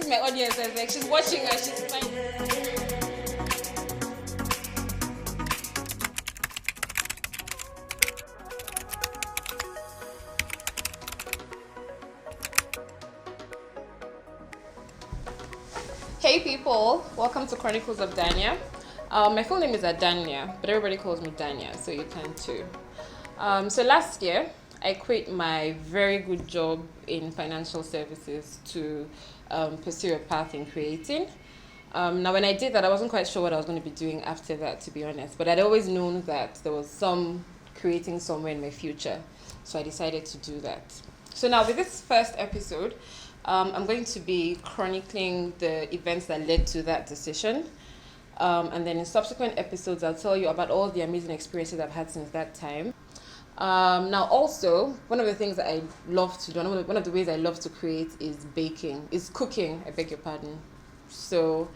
my audience. I was like, she's watching and she's smiling. Hey people, welcome to Chronicles of Dania. My full name is Dania, but everybody calls me Dania, so you can too. So last year, I quit my very good job in financial services to pursue a path in creating. Now, when I did that, I wasn't quite sure what I was going to be doing after that, to be honest. But I'd always known that there was some creating somewhere in my future, so I decided to do that. So now, with this first episode, I'm going to be chronicling the events that led to that decision. And then in subsequent episodes, I'll tell you about all the amazing experiences I've had since that time. Now, also, one of the things that I love to do, one of the ways I love to create is cooking, I beg your pardon. So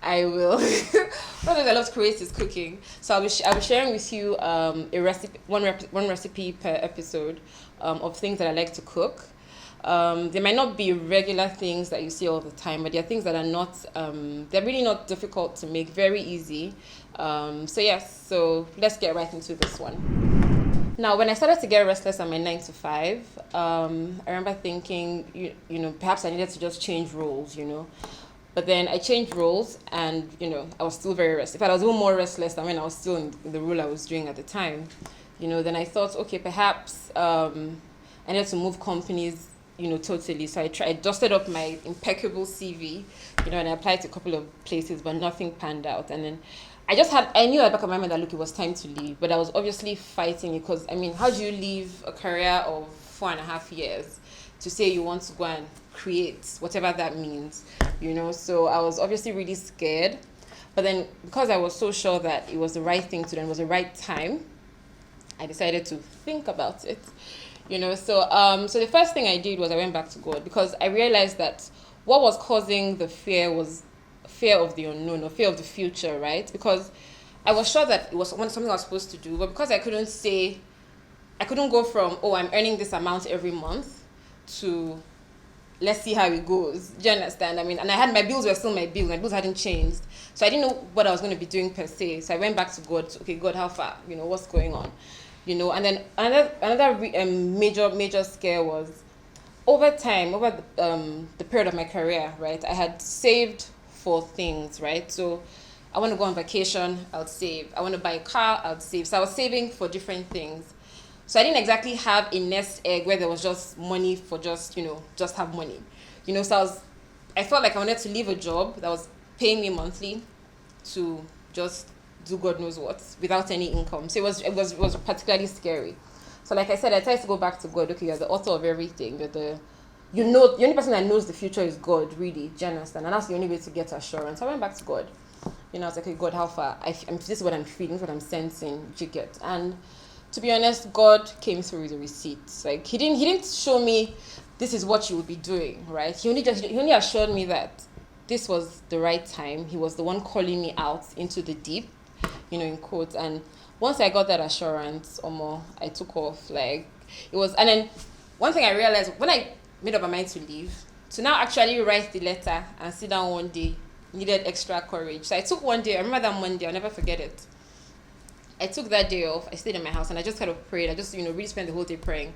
I will, one of the things I love to create is cooking. So I'll be sharing with you one recipe per episode of things that I like to cook. They might not be regular things that you see all the time, but they're things that are not, they're really not difficult to make, very easy. So let's get right into this one. Now, when I started to get restless on my 9 to 5, I remember thinking, perhaps I needed to just change roles, But then I changed roles and, I was still very restless. In fact, I was even more restless than when I was still in the role I was doing at the time. Then I thought, okay, perhaps I needed to move companies, totally. So I dusted up my impeccable CV, and I applied to a couple of places, but nothing panned out. And then I knew at the back of my mind that, look, it was time to leave. But I was obviously fighting it because, how do you leave a career of 4.5 years to say you want to go and create, whatever that means, So I was obviously really scared. But then because I was so sure that it was the right thing to do and it was the right time, I decided to think about it. So the first thing I did was I went back to God because I realized that what was causing the fear was fear of the unknown or fear of the future, right? Because I was sure that it was something I was supposed to do, but because I couldn't go from, I'm earning this amount every month to let's see how it goes. Do you understand? And I had my bills were still my bills. My bills hadn't changed. So I didn't know what I was going to be doing per se. So I went back to God. Okay, God, how far? What's going on? And then another major scare was over time, over the period of my career, right? I had saved for things, right? So I want to go on vacation, I would save. I want to buy a car, I would save. So I was saving for different things. So I didn't exactly have a nest egg where there was just money for just have money. So I felt like I wanted to leave a job that was paying me monthly to just do God knows what without any income. So it was particularly scary. So like I said, I tried to go back to God. Okay, you're the author of everything. The only person that knows the future is God, really. Do you understand? And that's the only way to get assurance. I went back to God. I was like, okay, God, how far? This is what I'm feeling, this is what I'm sensing. Do you get? And to be honest, God came through with the receipts. Like he didn't show me this is what you will be doing, right? He only assured me that this was the right time. He was the one calling me out into the deep, in quotes. And once I got that assurance, I took off. Like it was, and then one thing I realized when I made up my mind to leave, to now actually write the letter and sit down one day needed extra courage. So I took one day. I remember that Monday. I'll never forget it. I took that day off. I stayed in my house and I just kind of prayed. I just, really spent the whole day praying.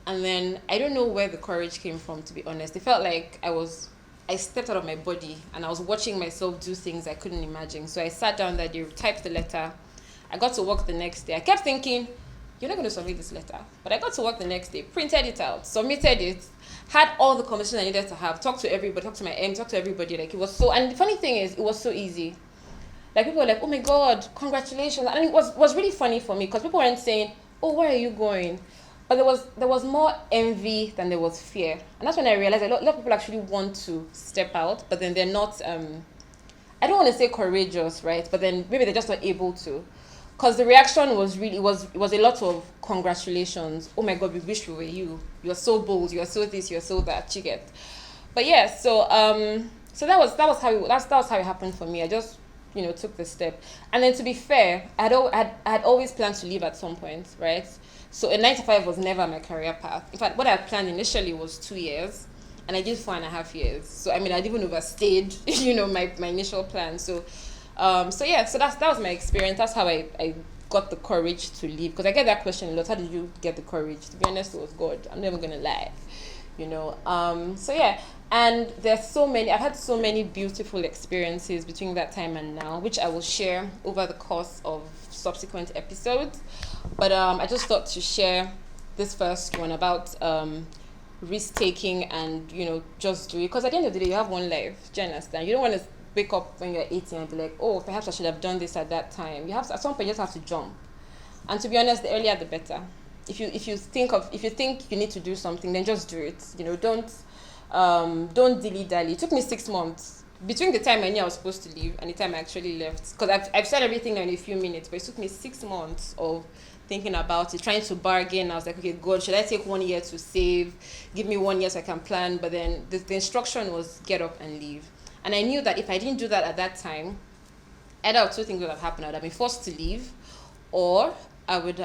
And then I don't know where the courage came from, to be honest. It felt like I stepped out of my body and I was watching myself do things I couldn't imagine. So I sat down that day, typed the letter. I got to work the next day. I kept thinking, you're not going to submit this letter. But I got to work the next day, printed it out, submitted it, had all the conversations I needed to have, talked to everybody, talked to my M, talked to everybody. Like it was so, and the funny thing is, it was so easy. Like people were like, oh my God, congratulations. And it was really funny for me because people weren't saying, oh, where are you going? But there was more envy than there was fear. And that's when I realized a lot of people actually want to step out, but then they're not, I don't want to say courageous, right? But then maybe they're just not able to. Because the reaction was really, it was a lot of congratulations. Oh my God, we wish we were you. You're so bold, you're so this, you're so that, you get. But yeah, so that was how it happened for me. I just, took the step. And then to be fair, I had always planned to leave at some point, right? So a 9 to 5 was never my career path. In fact, what I had planned initially was 2 years. and I did 4.5 years. So I mean, I'd even overstayed, you know, my initial plan. So, so that was my experience. That's how I got the courage to leave, because I get that question a lot. How did you get the courage? To be honest, it was God. I'm never gonna lie, you know. So yeah, and there's so many. I've had so many beautiful experiences between that time and now, which I will share over the course of subsequent episodes. But I just thought to share this first one about risk taking and, you know, just do it, because at the end of the day you have one life. Do you understand? You don't want to wake up when you're 18 and be like, oh, perhaps I should have done this at that time. You have to, at some point you just have to jump. And to be honest, the earlier the better. If you think you need to do something, then just do it. You know, don't dilly-dally. It took me 6 months between the time I knew I was supposed to leave and the time I actually left, because I've said everything now in a few minutes, but it took me 6 months of thinking about it, trying to bargain. I was like, okay, God, should I take 1 year to save? Give me 1 year so I can plan. But then the instruction was get up and leave. And I knew that if I didn't do that at that time, either of two things would have happened. I would have been forced to leave, or I would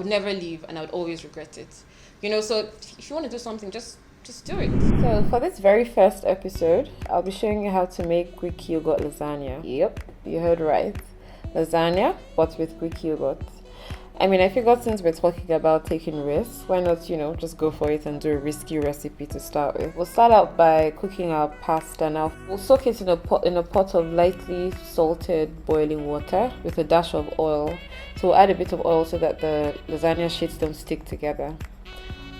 never leave and I would always regret it. You know, so if you want to do something, just do it. So for this very first episode, I'll be showing you how to make Greek yogurt lasagna. Yep, you heard right. Lasagna, but with Greek yogurt. I mean, I figured since we're talking about taking risks, why not, you know, just go for it and do a risky recipe to start with. We'll start out by cooking our pasta. Now, we'll soak it in a pot of lightly salted boiling water with a dash of oil. So we'll add a bit of oil so that the lasagna sheets don't stick together.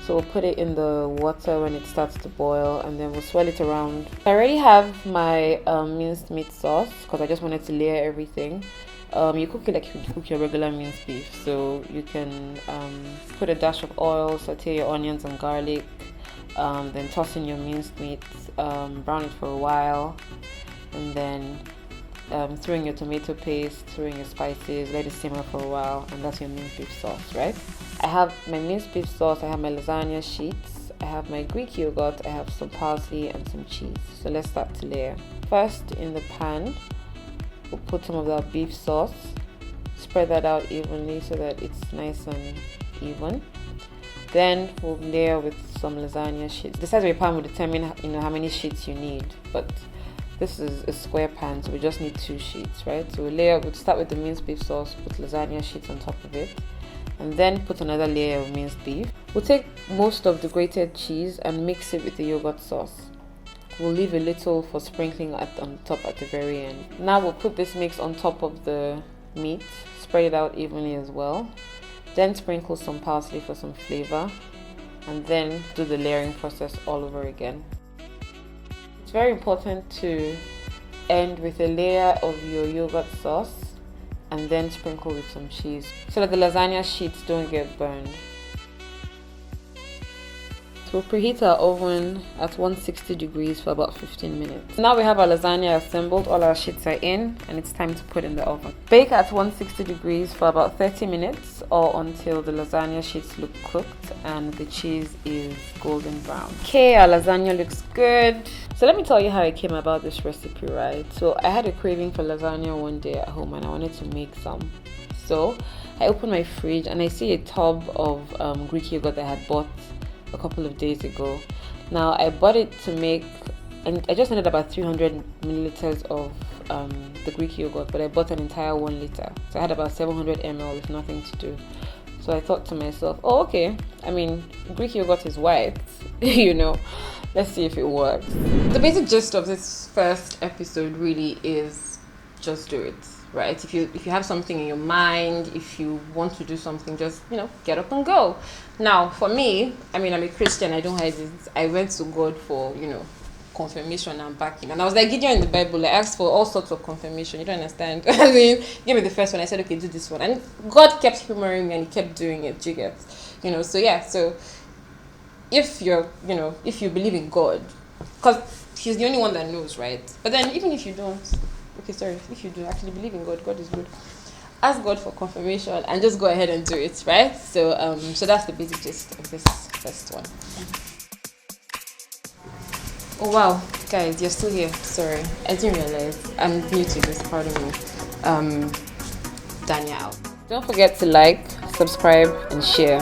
So we'll put it in the water when it starts to boil, and then we'll swirl it around. I already have my minced meat sauce because I just wanted to layer everything. You cook it like you cook your regular minced beef. So you can put a dash of oil, saute your onions and garlic, then toss in your minced meat, brown it for a while, and then throw in your tomato paste, throw in your spices, let it simmer for a while, and that's your minced beef sauce, right? I have my minced beef sauce, I have my lasagna sheets, I have my Greek yogurt, I have some parsley and some cheese. So let's start to layer. First, in the pan, we'll put some of that beef sauce, spread that out evenly so that it's nice and even. Then we'll layer with some lasagna sheets. The size of your pan will determine, you know, how many sheets you need, but this is a square pan, so we just need 2 sheets, right? So we'll start with the minced beef sauce, put lasagna sheets on top of it, and then put another layer of minced beef. We'll take most of the grated cheese and mix it with the yogurt sauce. We'll leave a little for sprinkling on top at the very end. Now we'll put this mix on top of the meat, spread it out evenly as well, then sprinkle some parsley for some flavor, and then do the layering process all over again. It's very important to end with a layer of your yogurt sauce and then sprinkle with some cheese so that the lasagna sheets don't get burned. So we'll preheat our oven at 160 degrees for about 15 minutes. Now we have our lasagna assembled, all our sheets are in, and it's time to put in the oven. Bake at 160 degrees for about 30 minutes or until the lasagna sheets look cooked and the cheese is golden brown. Okay, our lasagna looks good. So let me tell you how I came about this recipe, right? So I had a craving for lasagna one day at home and I wanted to make some. So I opened my fridge and I see a tub of Greek yogurt that I had bought a couple of days ago. Now I bought it to make, and I just needed about 300 milliliters of the Greek yogurt, but I bought an entire 1 liter. So I had about 700 ml with nothing to do. So I thought to myself, oh, okay, I mean, Greek yogurt is white, you know, let's see if it works. The basic gist of this first episode really is just do it, right? If you have something in your mind, if you want to do something, just, you know, get up and go. Now, for me, I mean, I'm a Christian, I don't hide it. I went to God for, you know, confirmation and backing. And I was like Gideon in the Bible, I asked for all sorts of confirmation. You don't understand. I mean, give me the first one. I said, okay, do this one. And God kept humoring me and he kept doing it. You get, you know, so yeah. So if you're, you know, if you believe in God, because he's the only one that knows, right? But then even if you don't, okay, sorry, if you do actually believe in God, God is good. Ask God for confirmation and just go ahead and do it, right? So so that's the basic gist of this first one. Oh wow, guys, you're still here. Sorry, I didn't realize. I'm new to this, pardon me. Dania out. Don't forget to like, subscribe, and share.